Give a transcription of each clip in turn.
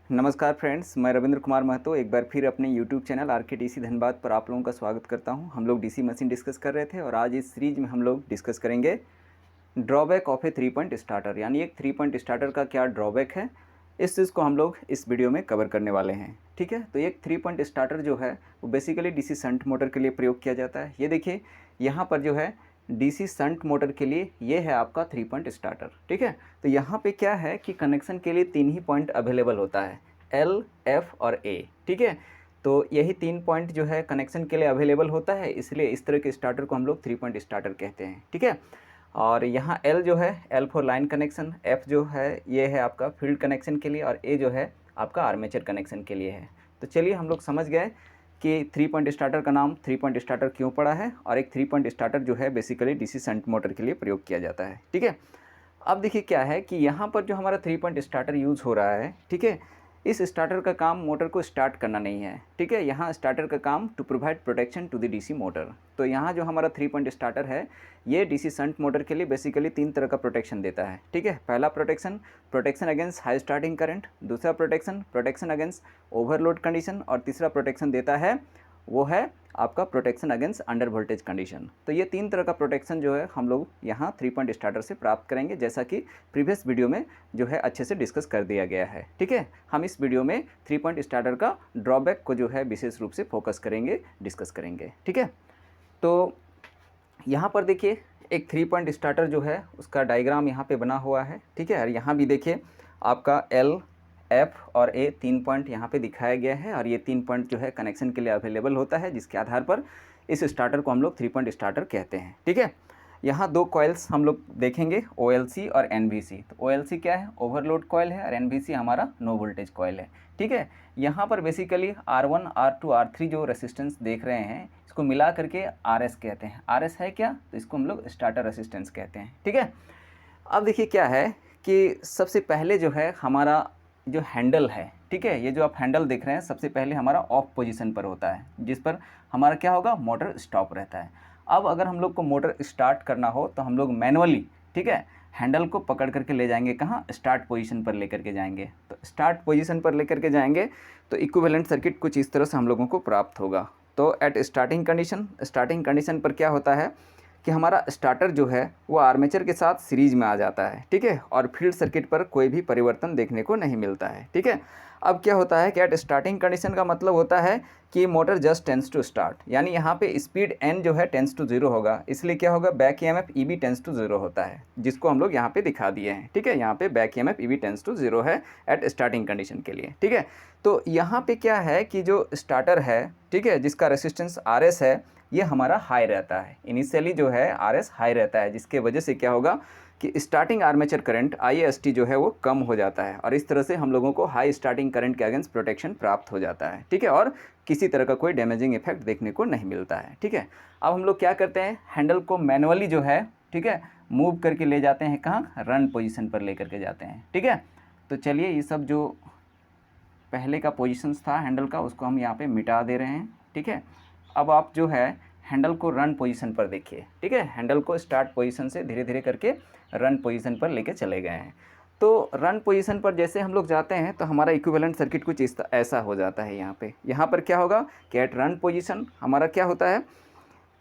नमस्कार फ्रेंड्स, मैं रविंद्र कुमार महतो एक बार फिर अपने YouTube चैनल आर के डीसी धनबाद पर आप लोगों का स्वागत करता हूं। हम लोग डीसी मशीन डिस्कस कर रहे थे और आज इस सीरीज में हम लोग डिस्कस करेंगे drawback of A 3 point starter, यानी एक 3 पॉइंट स्टार्टर का क्या ड्रॉबैक है, इस चीज़ को हम लोग इस वीडियो में कवर करने वाले हैं। ठीक है, तो एक 3 पॉइंट स्टार्टर जो है वो बेसिकली डीसी शंट मोटर के लिए प्रयोग किया जाता है। ये देखिए यहाँ पर जो है डीसी शंट मोटर के लिए ये है आपका 3 पॉइंट स्टार्टर। ठीक है, तो यहाँ पे क्या है कि कनेक्शन के लिए 3 ही पॉइंट अवेलेबल होता है, एल, एफ और ए। ठीक है, तो यही 3 पॉइंट जो है कनेक्शन के लिए अवेलेबल होता है, इसलिए इस तरह के स्टार्टर को हम लोग 3 पॉइंट स्टार्टर कहते हैं। ठीक है, और यहाँ एल जो है L for line connection, F जो है ये है आपका फील्ड कनेक्शन के लिए और ए जो है आपका आर्मेचर कनेक्शन के लिए है। तो चलिए हम लोग समझ गए कि 3 पॉइंट स्टार्टर का नाम 3 पॉइंट स्टार्टर क्यों पड़ा है और एक 3 पॉइंट स्टार्टर जो है बेसिकली डीसी शंट मोटर के लिए प्रयोग किया जाता है। ठीक है, अब देखिए क्या है कि यहाँ पर जो हमारा 3 पॉइंट स्टार्टर यूज़ हो रहा है, ठीक है, इस स्टार्टर का काम मोटर को स्टार्ट करना नहीं है। ठीक है, यहाँ स्टार्टर का काम to provide protection to the DC motor. तो यहाँ जो हमारा 3 पॉइंट स्टार्टर है ये डीसी शंट मोटर के लिए बेसिकली 3 तरह का प्रोटेक्शन देता है। ठीक है, पहला protection, protection against high starting current, दूसरा protection, protection against overload condition और तीसरा प्रोटेक्शन देता है वो है आपका protection against under voltage condition. तो ये 3 तरह का प्रोटेक्शन जो है हम लोग यहाँ 3 पॉइंट स्टार्टर से प्राप्त करेंगे, जैसा कि प्रीवियस वीडियो में जो है अच्छे से डिस्कस कर दिया गया है। ठीक है, हम इस वीडियो में 3 पॉइंट स्टार्टर का ड्रॉबैक को जो है विशेष रूप से फोकस करेंगे, डिस्कस करेंगे। ठीक है, तो यहाँ पर देखिए एक 3 पॉइंट स्टार्टर जो है उसका डायग्राम यहाँ पे बना हुआ है। ठीक है, और यहाँ भी देखिए आपका एल, एफ और ए 3 पॉइंट यहाँ पे दिखाया गया है और ये 3 पॉइंट जो है कनेक्शन के लिए अवेलेबल होता है, जिसके आधार पर इस स्टार्टर को हम लोग 3 पॉइंट स्टार्टर कहते हैं। ठीक है, यहाँ 2 कॉइल्स हम लोग देखेंगे, OLC और NVC। तो OLC क्या है, ओवरलोड कॉइल है और NVC हमारा नो वोल्टेज कॉइल है। ठीक है, यहाँ पर बेसिकली R1, R2, R3 जो रेसिस्टेंस देख रहे हैं इसको मिला करके RS कहते हैं। RS है क्या, तो इसको हम लोग स्टार्टर रेसिस्टेंस कहते हैं। ठीक है, अब देखिए क्या है कि सबसे पहले जो है हमारा जो हैंडल है, ठीक है, ये जो आप हैंडल देख रहे हैं सबसे पहले हमारा ऑफ पोजीशन पर होता है, जिस पर हमारा क्या होगा, मोटर स्टॉप रहता है। अब अगर हम लोग को मोटर स्टार्ट करना हो तो हम लोग मैनुअली, ठीक है, हैंडल को पकड़ करके ले जाएंगे कहाँ, स्टार्ट पोजीशन पर लेकर के जाएंगे। तो स्टार्ट पोजीशन पर लेकर के जाएंगे तो इक्विवेलेंट सर्किट कुछ इस तरह से हम लोगों को प्राप्त होगा। तो एट स्टार्टिंग कंडीशन पर क्या होता है कि हमारा स्टार्टर जो है वो आर्मेचर के साथ सीरीज में आ जाता है। ठीक है, और फील्ड सर्किट पर कोई भी परिवर्तन देखने को नहीं मिलता है। ठीक है, अब क्या होता है कि एट स्टार्टिंग कंडीशन का मतलब होता है कि motor just tends to start, यानी यहाँ पे स्पीड n जो है टेंस टू 0 होगा, इसलिए क्या होगा, back EMF EB tends to 0 होता है, जिसको हम लोग यहाँ पे दिखा दिए हैं। ठीक है, यहाँ पे back EMF EB tends to 0 है एट स्टार्टिंग कंडीशन के लिए। ठीक है, तो यहाँ पे क्या है कि जो स्टार्टर है, ठीक है, जिसका रेसिस्टेंस RS है ये हमारा हाई रहता है, इनिशियली जो है RS हाई रहता है, जिसके वजह से क्या होगा कि स्टार्टिंग आर्मेचर करंट IAST जो है वो कम हो जाता है और इस तरह से हम लोगों को हाई स्टार्टिंग करंट के अगेंस्ट प्रोटेक्शन प्राप्त हो जाता है। ठीक है, और किसी तरह का कोई डैमेजिंग इफेक्ट देखने को नहीं मिलता है। ठीक है, अब हम लोग क्या करते हैं, हैंडल को मैनुअली जो है, ठीक है, मूव करके ले जाते हैं कहाँ, रन पोजिशन पर ले करके जाते हैं। ठीक है, तो चलिए ये सब जो पहले का पोजीशन था हैंडल का उसको हम यहाँ पे मिटा दे रहे हैं। ठीक है, अब आप जो है हैंडल को रन पोजीशन पर देखिए। ठीक है, हैंडल को स्टार्ट पोजीशन से धीरे धीरे करके रन पोजीशन पर लेके चले गए हैं। तो रन पोजीशन पर जैसे हम लोग जाते हैं तो हमारा इक्विवेलेंट सर्किट कुछ ऐसा हो जाता है। यहाँ पर क्या होगा कि एट रन पोजीशन हमारा क्या होता है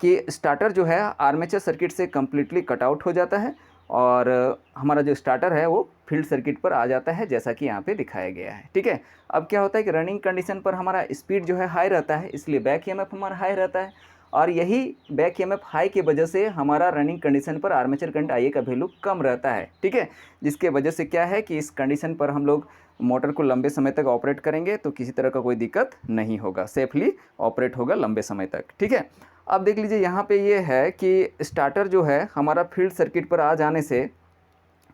कि स्टार्टर जो है आर्मेचर सर्किट से कम्प्लीटली कट आउट हो जाता है और हमारा जो स्टार्टर है वो फील्ड सर्किट पर आ जाता है, जैसा कि यहाँ पे दिखाया गया है। ठीक है, अब क्या होता है कि रनिंग कंडीशन पर हमारा स्पीड जो है हाई रहता है, इसलिए बैक EMF हमारा हाई रहता है और यही बैक EMF हाई की वजह से हमारा रनिंग कंडीशन पर आर्मेचर करंट IA का वैल्यू कम रहता है। ठीक है, जिसके वजह से क्या है कि इस कंडीशन पर हम लोग मोटर को लंबे समय तक ऑपरेट करेंगे तो किसी तरह का कोई दिक्कत नहीं होगा, सेफली ऑपरेट होगा लंबे समय तक। ठीक है, अब देख लीजिए यहाँ पे ये है कि स्टार्टर जो है हमारा फील्ड सर्किट पर आ जाने से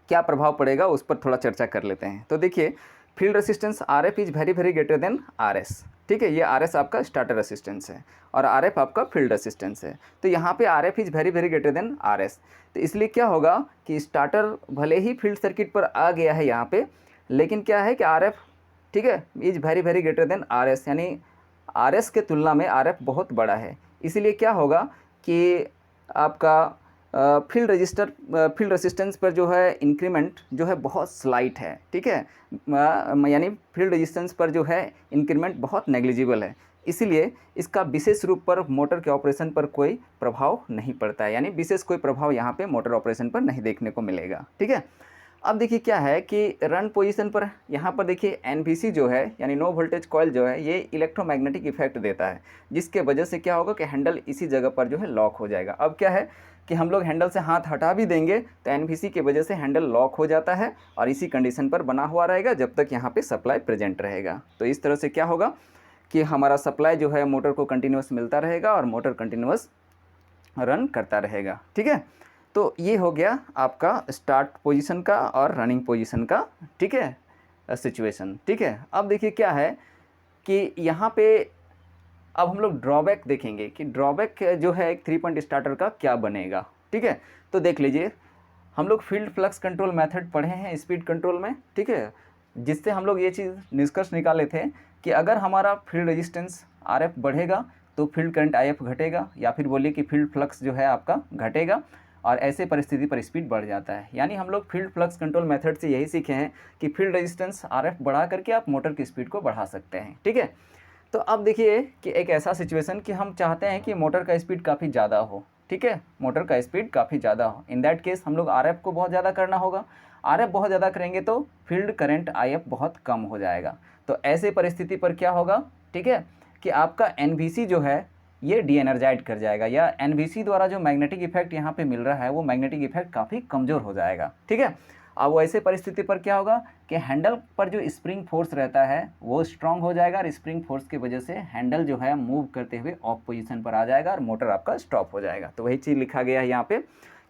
क्या प्रभाव पड़ेगा उस पर थोड़ा चर्चा कर लेते हैं। तो देखिए field resistance RF is very very greater than RS। ठीक है, ये RS आपका स्टार्टर रेसिस्टेंस है और RF आपका फील्ड रेसिस्टेंस है। तो यहाँ पे RF is very very greater than RS, तो इसलिए क्या होगा कि स्टार्टर भले ही फील्ड सर्किट पर आ गया है यहाँ पे, लेकिन क्या है कि RF, ठीक है, is very very greater than RS, यानी RS के तुलना में RF बहुत बड़ा है। इसीलिए क्या होगा कि आपका फील्ड रेजिस्टेंस पर जो है इंक्रीमेंट जो है बहुत स्लाइट है, ठीक है, यानी फील्ड रेजिस्टेंस पर जो है इंक्रीमेंट बहुत नेग्लिजिबल है, इसीलिए इसका विशेष रूप पर मोटर के ऑपरेशन पर कोई प्रभाव नहीं पड़ता है, यानी विशेष कोई प्रभाव यहाँ पे मोटर ऑपरेशन पर नहीं देखने को मिलेगा, ठीक है। अब देखिए क्या है कि रन पोजीशन पर यहाँ पर देखिए एनवीसी जो है यानी नो वोल्टेज कॉइल जो है ये इलेक्ट्रोमैग्नेटिक इफेक्ट देता है, जिसके वजह से क्या होगा कि हैंडल इसी जगह पर जो है लॉक हो जाएगा। अब क्या है कि हम लोग हैंडल से हाथ हटा भी देंगे तो एनवीसी की वजह से हैंडल लॉक हो जाता है और इसी कंडीशन पर बना हुआ रहेगा जब तक यहाँ पे सप्लाई प्रेजेंट रहेगा। तो इस तरह से क्या होगा कि हमारा सप्लाई जो है मोटर को कंटिन्यूस मिलता रहेगा और मोटर कंटिन्यूस रन करता रहेगा, ठीक है। तो ये हो गया आपका स्टार्ट पोजीशन का और रनिंग पोजीशन का, ठीक है, सिचुएशन, ठीक है। अब देखिए क्या है कि यहाँ पे अब हम लोग ड्रॉबैक देखेंगे कि ड्रॉबैक जो है एक 3 पॉइंट स्टार्टर का क्या बनेगा, ठीक है। तो देख लीजिए हम लोग फील्ड फ्लक्स कंट्रोल मेथड पढ़े हैं स्पीड कंट्रोल में, ठीक है, जिससे हम लोग ये चीज़ निष्कर्ष निकाले थे कि अगर हमारा फील्ड रेजिस्टेंस RF बढ़ेगा तो फील्ड करंट IF घटेगा, या फिर बोलिए कि फील्ड फ्लक्स जो है आपका घटेगा और ऐसे परिस्थिति पर स्पीड बढ़ जाता है। यानी हम लोग फील्ड फ्लक्स कंट्रोल मेथड से यही सीखे हैं कि फील्ड रेजिस्टेंस RF बढ़ा करके आप मोटर की स्पीड को बढ़ा सकते हैं, ठीक है। तो अब देखिए कि एक ऐसा सिचुएशन कि हम चाहते हैं कि मोटर का स्पीड काफ़ी ज़्यादा हो, ठीक है, मोटर का स्पीड काफ़ी ज़्यादा हो। इन दैट केस हम लोग RF को बहुत ज़्यादा करना होगा। RF बहुत ज़्यादा करेंगे तो फील्ड करंट IF बहुत कम हो जाएगा। तो ऐसे परिस्थिति पर क्या होगा, ठीक है, कि आपका NVC जो है ये डी एनर्जाइड कर जाएगा, या NVC द्वारा जो मैग्नेटिक इफेक्ट यहाँ पे मिल रहा है वो मैग्नेटिक इफेक्ट काफ़ी कमज़ोर हो जाएगा, ठीक है। अब वो ऐसे परिस्थिति पर क्या होगा कि हैंडल पर जो स्प्रिंग फोर्स रहता है वो स्ट्रांग हो जाएगा और स्प्रिंग फोर्स की वजह से हैंडल जो है मूव करते हुए ऑफ पोजीशन पर आ जाएगा और मोटर आपका स्टॉप हो जाएगा। तो वही चीज़ लिखा गया है यहाँ पे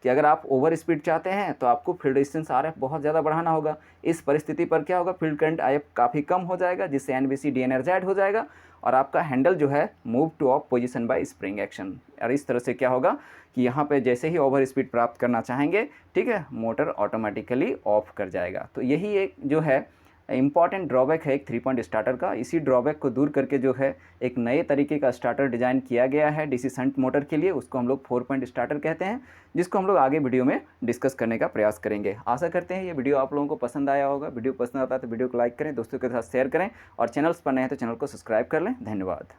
कि अगर आप ओवर स्पीड चाहते हैं तो आपको फील्ड रेजिस्टेंस RF बहुत ज़्यादा बढ़ाना होगा। इस परिस्थिति पर क्या होगा, फील्ड करंट IF काफ़ी कम हो जाएगा, जिससे NVC डी एनर्जाइड हो जाएगा और आपका हैंडल जो है move two of position by spring action. और इस तरह से क्या होगा कि यहाँ पे जैसे ही ओवर स्पीड प्राप्त करना चाहेंगे, ठीक है, मोटर ऑटोमेटिकली ऑफ कर जाएगा। तो यही एक जो है इम्पॉर्टेंट ड्रॉबैक है एक 3 पॉइंट स्टार्टर का। इसी ड्रॉबैक को दूर करके जो है एक नए तरीके का स्टार्टर डिज़ाइन किया गया है DC शंट मोटर के लिए, उसको हम लोग 4 पॉइंट स्टार्टर कहते हैं, जिसको हम लोग आगे वीडियो में डिस्कस करने का प्रयास करेंगे। आशा करते हैं ये वीडियो आप लोगों को पसंद आया होगा। वीडियो पसंद आता है तो वीडियो को लाइक करें, दोस्तों के साथ शेयर करें और चैनल्स पर नए हैं तो चैनल को सब्सक्राइब कर लें। धन्यवाद।